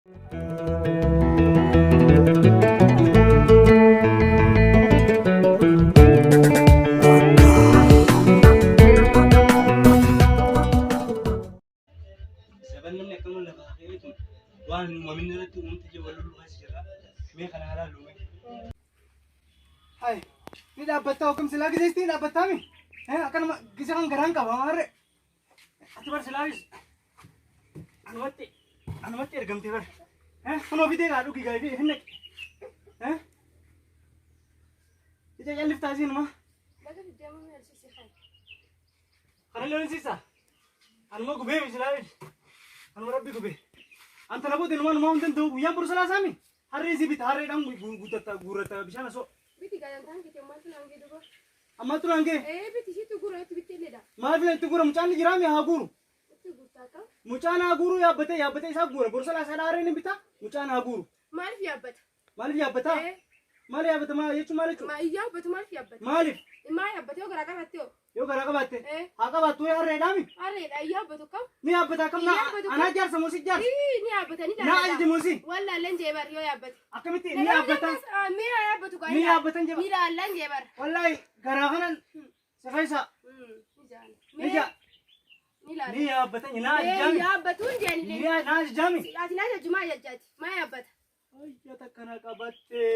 Sebenarnya kamu lebih itu, wah mominnya itu untuk jual dulu masih lah, mereka halal dulu. Hai, ini dapat tahu kamu selagi di sini dapat kami. Akan kisah kan garang kau mare. Atu bar selagi. Anuati ergam tibar. Kamu abis deh garu kigai ini hendak. Itu yang lift aja nama. Baga di dia mana sih sih? Karena lawan sisa. Anu mau gube misalnya. Anu rabbi gube. Antara bu dengan mau nonton tuh, yang berusaha sami. Hari ini bit hari dang gurata bisa naso. Biti kalian tahan kita mau tuh nangge dulu. Amma tuh nangge. Biti situ guru itu biti leda. Maaf itu guru mucani jirami ha guru. Itu guru tahu? Mucana guru ya bete sa guru. Berusaha sadar ini bita. Mucana guru. Malif ya bet. Malif ya beta. Malif ya beta ma yecu malif. Ma iya bet malif ya bet. Malif. Ma ya bet yo gara gara teo. Yo gara gara bate. Haka batu ya redami. Are iya bet kau? Ni ya beta kam na anak jar semusik jar. Ni ya bet ni dah. Na aja musi. Walla lenje bar yo ya bet. Akamiti ni ya beta. Mi ya bet kau. Ni ya beta je. Mi dah lenje bar. Wallahi gara kanan. Sakaisa. Ni ja. Ni ya beta ni na jami. Ya betun je ni. Ni ya na jami. Ati na juma ya jati. Ma ya bet. Ay ya takana ka bate.